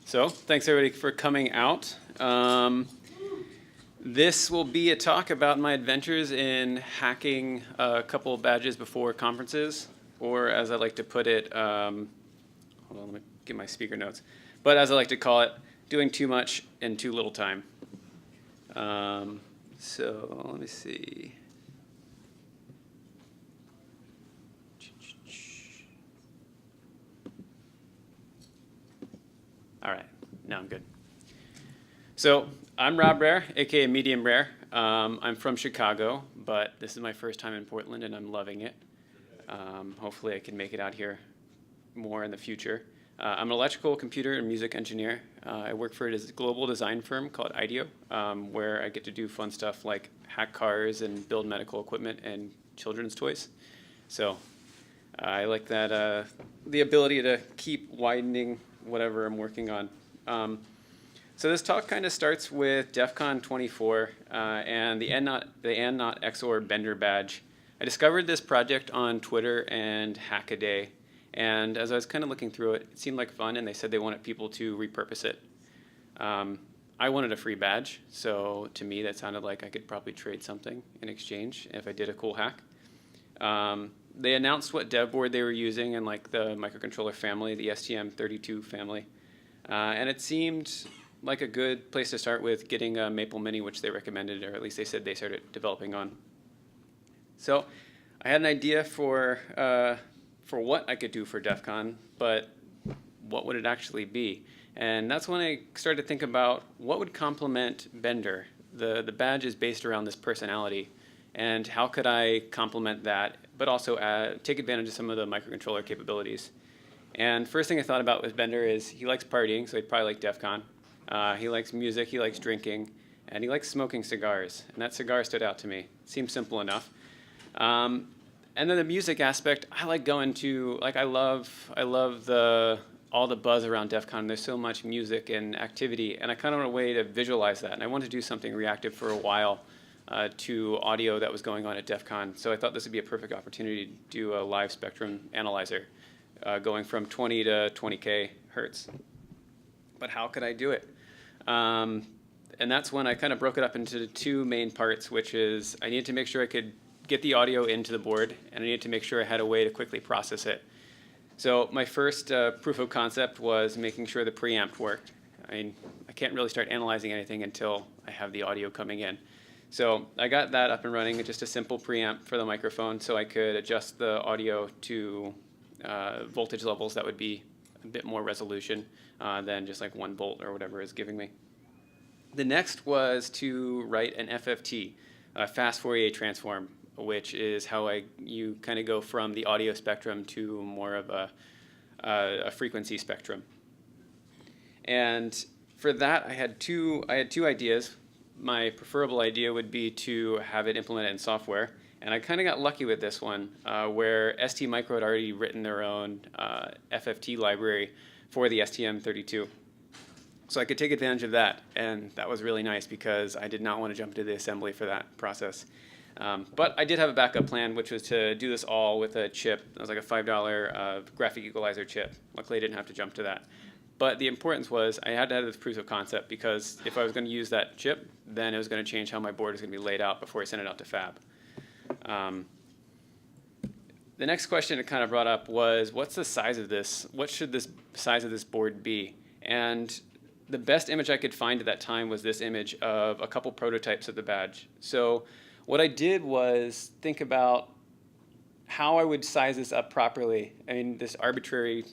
So, thanks everybody for coming out. This will be a talk about my adventures in hacking a couple of badges before conferences, or as I like to put it, hold on, let me get my speaker notes. But as I like to call it, doing too much in too little time. So, let me see. All right, now I'm good. So I'm Rob Rare, aka Medium Rare. I'm from Chicago, but this is my first time in Portland, and I'm loving it. Hopefully, I can make it out here more in the future. I'm an electrical, computer, and music engineer. I work for a global design firm called IDEO, where I get to do fun stuff like hack cars and build medical equipment and children's toys. So I like that the ability to keep widening whatever I'm working on. So this talk kind of starts with Defcon 24 and the and not XOR Bender badge. I discovered this project on Twitter and Hackaday, and as I was kind of looking through it, it seemed like fun, and they said they wanted people to repurpose it. I wanted a free badge, so to me that sounded like I could probably trade something in exchange if I did a cool hack. They announced what dev board they were using and like the microcontroller family, the STM32 family. And it seemed like a good place to start with getting a Maple Mini, which they recommended, or at least they said they started developing on. So I had an idea for what I could do for DEF CON, but what would it actually be? And that's when I started to think about what would complement Bender. The badge is based around this personality. And how could I complement that, but also take advantage of some of the microcontroller capabilities? And first thing I thought about with Bender is he likes partying, so he'd probably like DEF CON. He likes music, he likes drinking, and he likes smoking cigars. And that cigar stood out to me. It seemed simple enough. And then the music aspect, I like going to, like I love all the buzz around DEF CON. There's so much music and activity, and I kind of want a way to visualize that. And I wanted to do something reactive for a while. To audio that was going on at DEF CON. So I thought this would be a perfect opportunity to do a live spectrum analyzer going from 20 to 20K hertz. But how could I do it? And that's when I kind of broke it up into two main parts, which is I needed to make sure I could get the audio into the board, and I needed to make sure I had a way to quickly process it. So my first proof of concept was making sure the preamp worked. I mean, I can't really start analyzing anything until I have the audio coming in. So I got that up and running, just a simple preamp for the microphone so I could adjust the audio to voltage levels that would be a bit more resolution than just like 1 volt or whatever is giving me. The next was to write an FFT, a fast Fourier transform, which is how you kind of go from the audio spectrum to more of a frequency spectrum. And for that, I had two ideas. My preferable idea would be to have it implemented in software. And I kind of got lucky with this one, where STMicro had already written their own FFT library for the STM32. So I could take advantage of that. And that was really nice because I did not want to jump into the assembly for that process. But I did have a backup plan, which was to do this all with a chip. It was like a $5 graphic equalizer chip. Luckily, I didn't have to jump to that. But the importance was I had to have this proof of concept because if I was going to use that chip, then it was going to change how my board was going to be laid out before I sent it out to fab. The next question it kind of brought up was, what's the size of this? What should this size of this board be? And the best image I could find at that time was this image of a couple prototypes of the badge. So what I did was think about how I would size this up properly. I mean, this arbitrary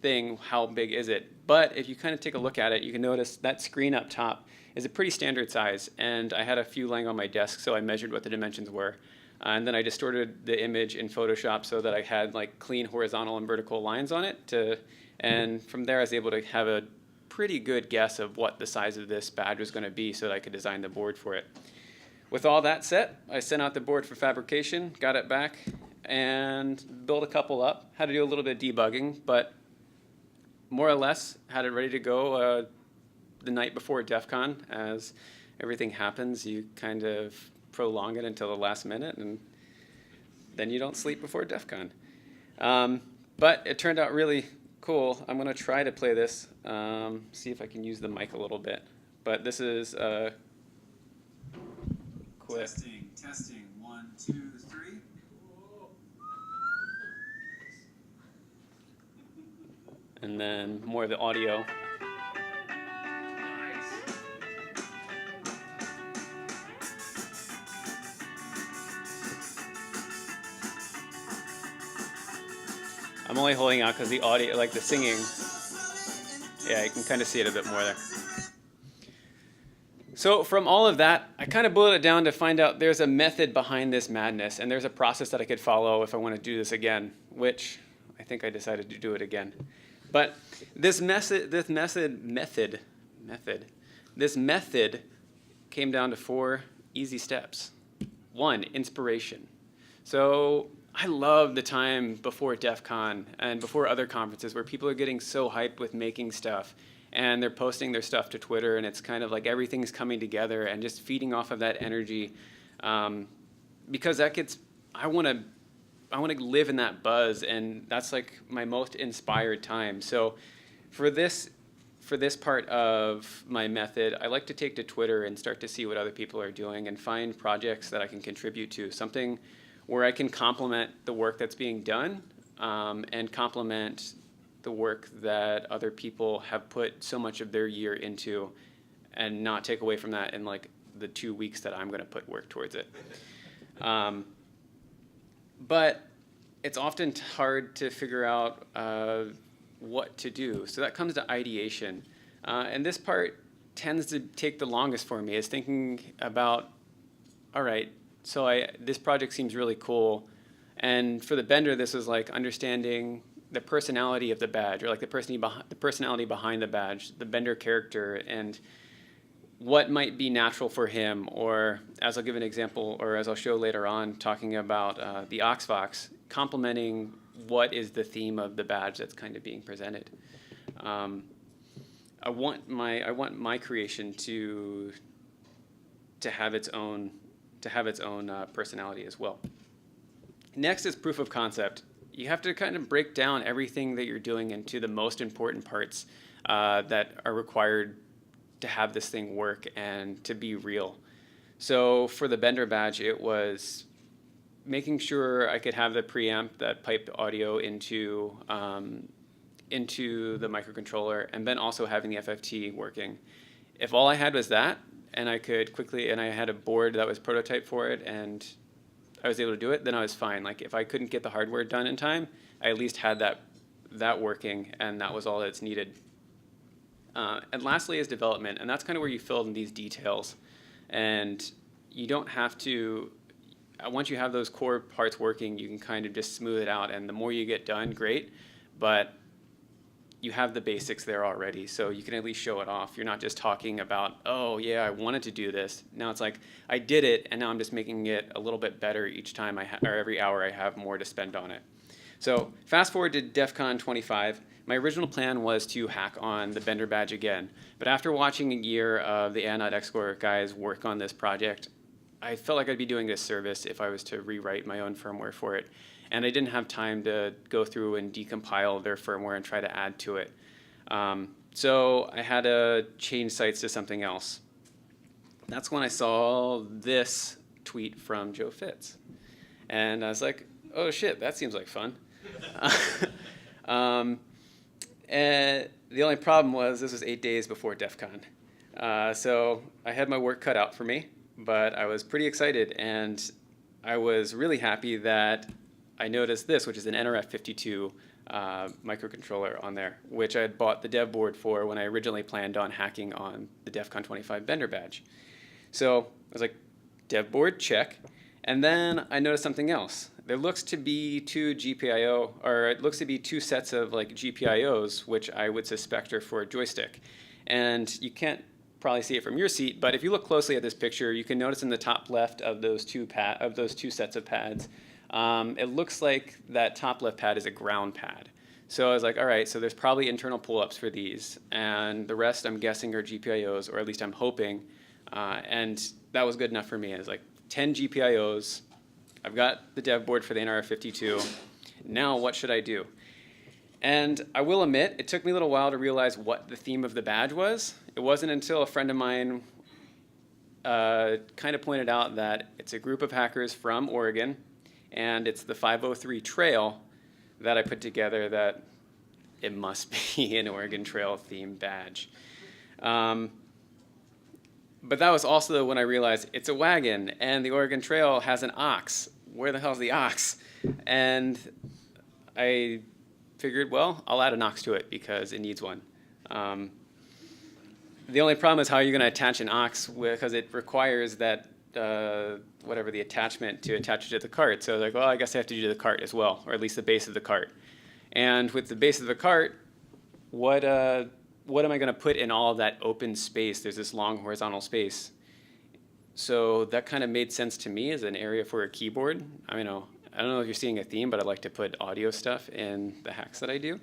thing, how big is it? But if you kind of take a look at it, you can notice that screen up top is a pretty standard size. And I had a few laying on my desk, so I measured what the dimensions were. And then I distorted the image in Photoshop so that I had like clean horizontal and vertical lines on it. And from there, I was able to have a pretty good guess of what the size of this badge was going to be so that I could design the board for it. With all that set, I sent out the board for fabrication, got it back, and built a couple up. Had to do a little bit of debugging, but more or less had it ready to go the night before DEF CON. As everything happens, you kind of prolong it until the last minute, and then you don't sleep before DEF CON. But it turned out really cool. I'm going to try to play this, see if I can use the mic a little bit. But this is quick. Testing. 1, 2, 3. And then more of the audio. I'm only holding out because the audio, like the singing, yeah, you can kind of see it a bit more there. So from all of that, I kind of boiled it down to find out there's a method behind this madness, and there's a process that I could follow if I want to do this again, which I think I decided to do it again. But this method came down to 4 easy steps. 1, inspiration. So I love the time before Defcon and before other conferences where people are getting so hyped with making stuff and they're posting their stuff to Twitter, and it's kind of like everything's coming together and just feeding off of that energy, because that gets, I want to live in that buzz, and that's like my most inspired time. So for this part of my method, I like to take to Twitter and start to see what other people are doing and find projects that I can contribute to, something where I can complement the work that's being done, and complement the work that other people have put so much of their year into, and not take away from that in like the 2 weeks that I'm going to put work towards it. But it's often hard to figure out what to do. So that comes to ideation. And this part tends to take the longest for me, is thinking about, all right, so this project seems really cool. And for the bender, this was like understanding the personality of the badge, or like the personality behind the badge, the bender character, and what might be natural for him, or as I'll give an example, or as I'll show later on, talking about the Ox-Vox, complementing what is the theme of the badge that's kind of being presented. I want my creation to have its own personality as well. Next is proof of concept. You have to kind of break down everything that you're doing into the most important parts that are required to have this thing work and to be real. So for the bender badge, it was making sure I could have the preamp that piped audio into the microcontroller, and then also having the FFT working. If all I had was that, and I had a board that was prototype for it, and I was able to do it, then I was fine. Like if I couldn't get the hardware done in time, I at least had that working, and that was all that's needed. And lastly is development, and that's kind of where you fill in these details. And you don't have to, once you have those core parts working, you can kind of just smooth it out, and the more you get done, great, but you have the basics there already, so you can at least show it off. You're not just talking about, oh yeah, I wanted to do this. Now it's like, I did it, and now I'm just making it a little bit better each time or every hour I have more to spend on it. So fast forward to Defcon 25. My original plan was to hack on the bender badge again, but after watching a year of the ANOD guys work on this project, I felt like I'd be doing this service if I was to rewrite my own firmware for it. And I didn't have time to go through and decompile their firmware and try to add to it. So I had to change sites to something else. That's when I saw this tweet from Joe Fitz. And I was like, oh shit, that seems like fun. And the only problem was this was 8 days before Defcon. So I had my work cut out for me, but I was pretty excited, and I was really happy that I noticed this, which is an NRF52 microcontroller on there, which I had bought the dev board for when I originally planned on hacking on the Defcon 25 bender badge. So I was like, dev board, check. And then I noticed something else. There looks to be two sets of like GPIOs, which I would suspect are for a joystick. And you can't probably see it from your seat, but if you look closely at this picture, you can notice in the top left of those two sets of pads, it looks like that top left pad is a ground pad. So I was like, all right, so there's probably internal pull-ups for these, and the rest I'm guessing are GPIOs, or at least I'm hoping, and that was good enough for me. It was like 10 GPIOs, I've got the dev board for the NRF52, now what should I do? And I will admit, it took me a little while to realize what the theme of the badge was. It wasn't until a friend of mine kind of pointed out that it's a group of hackers from Oregon, and it's the 503 Trail that I put together that it must be an Oregon Trail themed badge. But that was also when I realized it's a wagon, and the Oregon Trail has an ox. Where the hell's the ox? And I figured, well, I'll add an ox to it because it needs one. The only problem is how you're going to attach an ox because it requires that whatever the attachment to attach it to the cart. So like, well, I guess I have to do the cart as well, or at least the base of the cart. And with the base of the cart, what am I going to put in all of that open space? There's this long horizontal space. So that kind of made sense to me as an area for a keyboard. I don't know if you're seeing a theme, but I like to put audio stuff in the hacks that I do.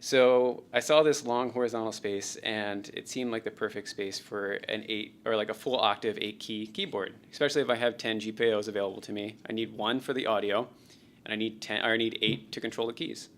So I saw this long horizontal space, and it seemed like the perfect space for an 8 or like a full octave 8-key keyboard, especially if I have 10 GPIOs available to me. I need 1 for the audio, and I need 8 to control the keys.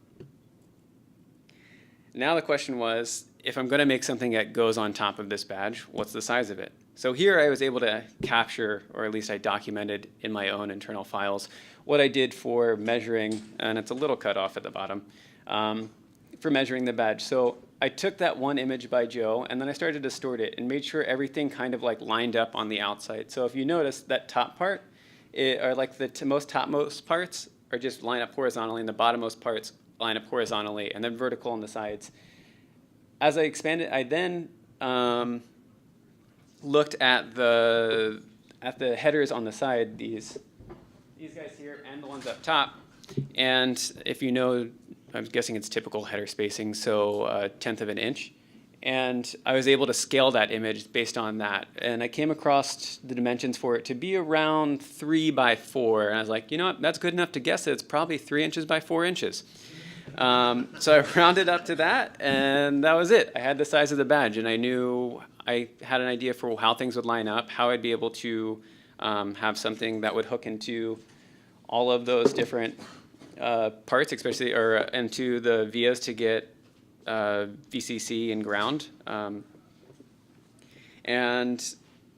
Now the question was, if I'm going to make something that goes on top of this badge, what's the size of it? So here I was able to capture, or at least I documented in my own internal files, what I did for measuring, and it's a little cut off at the bottom, for measuring the badge. So I took that one image by Joe, and then I started to distort it and made sure everything kind of like lined up on the outside. So if you notice, that top part, or like the topmost parts are just line up horizontally, and the bottommost parts line up horizontally, and then vertical on the sides. As I expanded, I then looked at the headers on the side, these guys here and the ones up top. And if you know, I'm guessing it's typical header spacing, so 1/10 of an inch. And I was able to scale that image based on that. And I came across the dimensions for it to be around 3 by 4. And I was like, you know what, that's good enough to guess that it's probably 3 inches by 4 inches. So I rounded up to that, and that was it. I had the size of the badge, and I knew I had an idea for how things would line up, how I'd be able to have something that would hook into all of those different parts, especially, or into the vias to get VCC and ground. And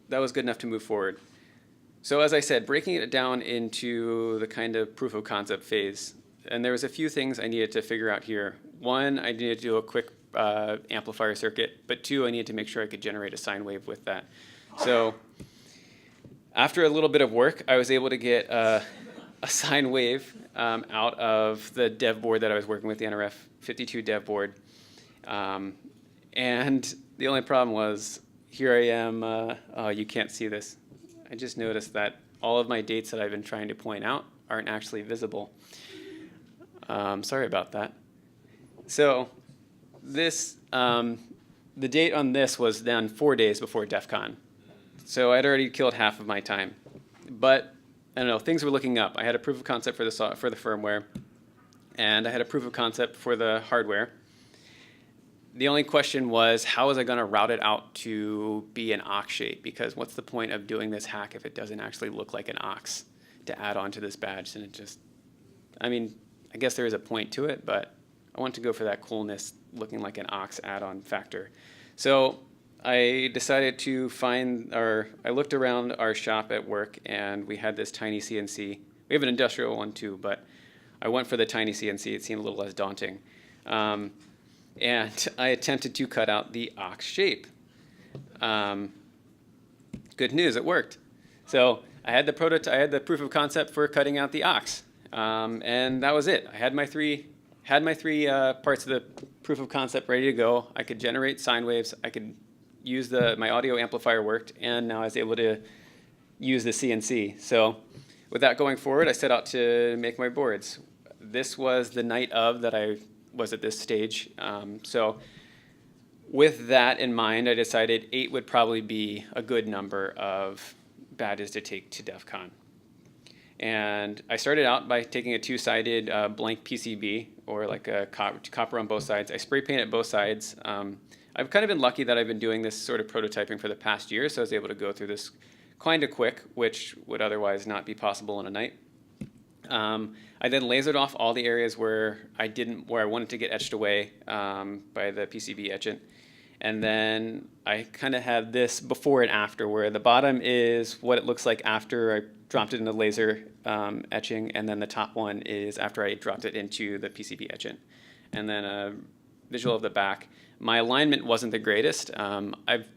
that was good enough to move forward. So as I said, breaking it down into the kind of proof of concept phase, and there was a few things I needed to figure out here. One, I needed to do a quick amplifier circuit, but 2, I needed to make sure I could generate a sine wave with that. So after a little bit of work, I was able to get a sine wave out of the dev board that I was working with, the NRF52 dev board. And the only problem was, here I am, oh, you can't see this. I just noticed that all of my dates that I've been trying to point out aren't actually visible. Sorry about that. So this, the date on this was then 4 days before Defcon. So I'd already killed half of my time. But I don't know, things were looking up. I had a proof of concept for the firmware, and I had a proof of concept for the hardware. The only question was, how was I going to route it out to be an ox shape? Because what's the point of doing this hack if it doesn't actually look like an ox to add on to this badge? And it just, I mean, I guess there is a point to it, but I want to go for that coolness, looking like an ox add-on factor. So I decided to I looked around our shop at work, and we had this tiny CNC. We have an industrial one too, but I went for the tiny CNC. It seemed a little less daunting. And I attempted to cut out the ox shape. Good news, it worked. So I had the proof of concept for cutting out the ox, and that was it. I had my three parts of the proof of concept ready to go. I could generate sine waves. I could use my audio amplifier worked, and now I was able to use the CNC. So with that going forward, I set out to make my boards. This was the night of that I was at this stage. So with that in mind, I decided 8 would probably be a good number of badges to take to Defcon. And I started out by taking a 2-sided blank PCB, or like a copper on both sides. I spray painted both sides. I've kind of been lucky that I've been doing this sort of prototyping for the past year, so I was able to go through this kind of quick, which would otherwise not be possible in a night. I then lasered off all the areas where I wanted to get etched away by the PCB etchant. And then I kind of had this before and after, where the bottom is what it looks like after I dropped it in the laser etching, and then the top one is after I dropped it into the PCB etchant. And then a visual of the back. My alignment wasn't the greatest. I've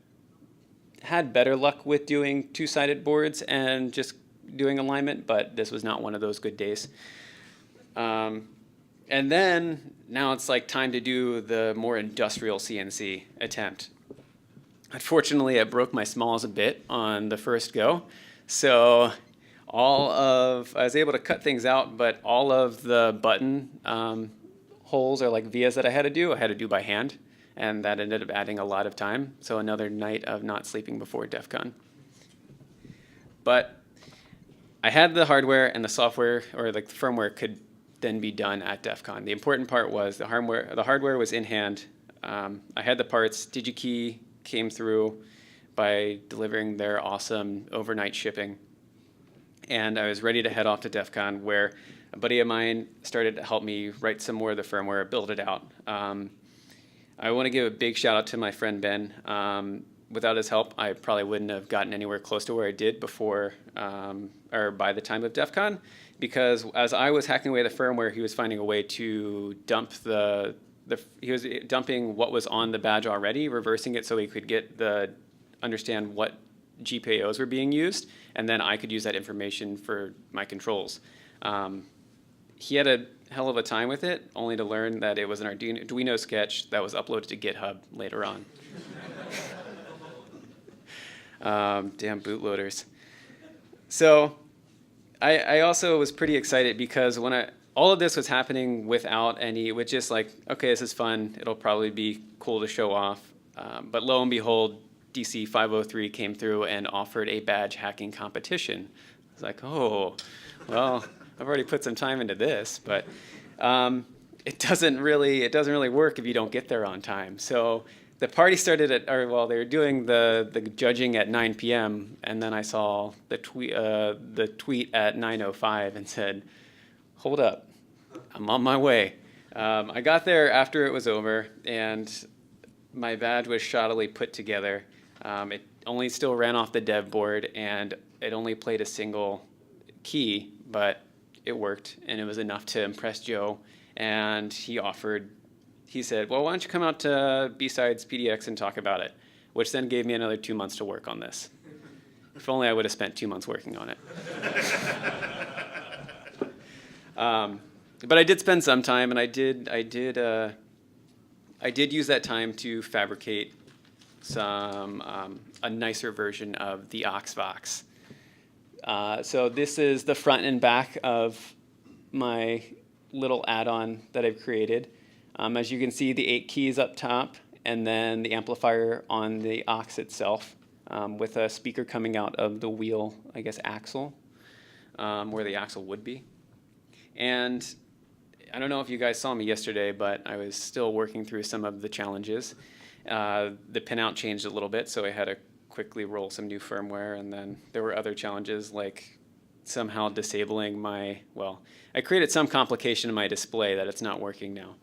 had better luck with doing two-sided boards and just doing alignment, but this was not one of those good days. And then now it's like time to do the more industrial CNC attempt. Unfortunately, I broke my smalls a bit on the first go, so I was able to cut things out, but all of the button holes or like vias that I had to do by hand, and that ended up adding a lot of time. So another night of not sleeping before Defcon. But I had the hardware, and the software or like the firmware could then be done at Defcon. The important part was the hardware was in hand. I had the parts. DigiKey came through by delivering their awesome overnight shipping. And I was ready to head off to Defcon, where a buddy of mine started to help me write some more of the firmware, build it out. I want to give a big shout out to my friend Ben. Without his help, I probably wouldn't have gotten anywhere close to where I did before or by the time of Defcon, because as I was hacking away the firmware, he was finding a way to dump he was dumping what was on the badge already, reversing it so he could understand what GPIOs were being used, and then I could use that information for my controls. He had a hell of a time with it, only to learn that it was an Arduino sketch that was uploaded to GitHub later on. Damn bootloaders. So I also was pretty excited because all of this was happening with just like, okay, this is fun. It'll probably be cool to show off. But lo and behold, DC 503 came through and offered a badge hacking competition. I was like, oh, well, I've already put some time into this, but it doesn't really work if you don't get there on time. So the party started they were doing the judging at 9 p.m. and then I saw the tweet at 9:05 and said, "Hold up, I'm on my way." I got there after it was over, and my badge was shoddily put together. It only still ran off the dev board, and it only played a single key, but it worked, and it was enough to impress Joe. And he said, well, why don't you come out to BSides PDX and talk about it, which then gave me another 2 months to work on this. If only I would have spent 2 months working on it. But I did spend some time, and I did use that time to fabricate a nicer version of the Ox-Vox. So this is the front and back of my little add-on that I've created. As you can see, the 8 keys up top, and then the amplifier on the Ox itself, with a speaker coming out of the wheel, I guess, axle, where the axle would be. And I don't know if you guys saw me yesterday, but I was still working through some of the challenges. The pinout changed a little bit, so I had to quickly roll some new firmware, and then there were other challenges like somehow disabling I created some complication in my display that it's not working now.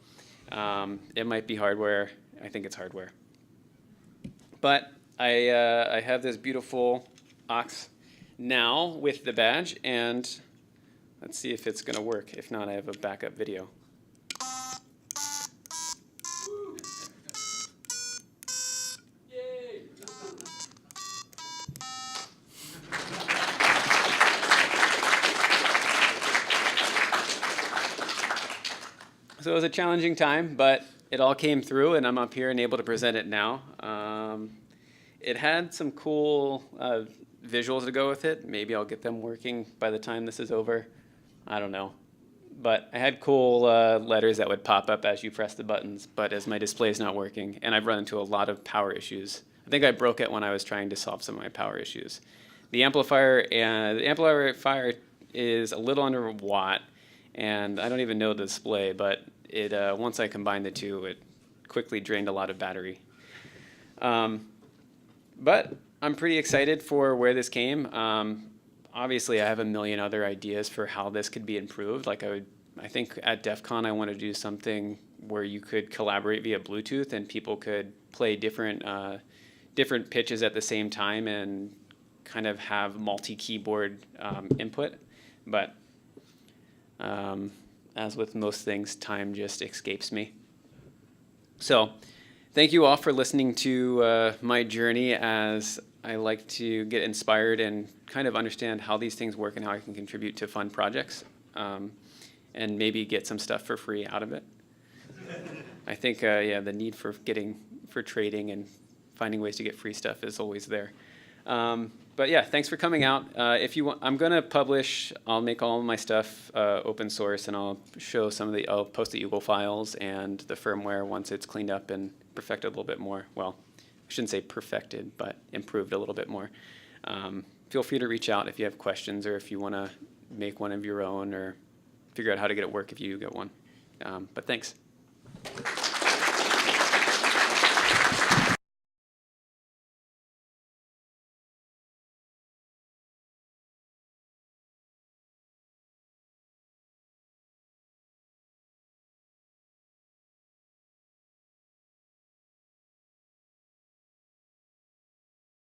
It might be hardware. I think it's hardware. But I have this beautiful Ox now with the badge, and let's see if it's going to work. If not, I have a backup video. So it was a challenging time, but it all came through, and I'm up here and able to present it now. It had some cool visuals to go with it. Maybe I'll get them working by the time this is over. I don't know. But I had cool letters that would pop up as you press the buttons, but as my display is not working, and I've run into a lot of power issues. I think I broke it when I was trying to solve some of my power issues. The amplifier is a little under a watt, and I don't even know the display, but once I combined the two, it quickly drained a lot of battery. But I'm pretty excited for where this came. obviously I have a million other ideas for how this could be improved. Like I think at Defcon I want to do something where you could collaborate via Bluetooth and people could play different pitches at the same time and kind of have multi-keyboard input. But as with most things, time just escapes me. So thank you all for listening to my journey as I like to get inspired and kind of understand how these things work and how I can contribute to fun projects, and maybe get some stuff for free out of it. I think, yeah, the need for trading and finding ways to get free stuff is always there. But yeah, thanks for coming out. If you want, I'm gonna publish. I'll make all of my stuff open source, and I'll show I'll post the UGL files and the firmware once it's cleaned up and perfected a little bit more. Well, I shouldn't say perfected, but improved a little bit more. Feel free to reach out if you have questions or if you want to make one of your own or figure out how to get it work if you get one. But thanks.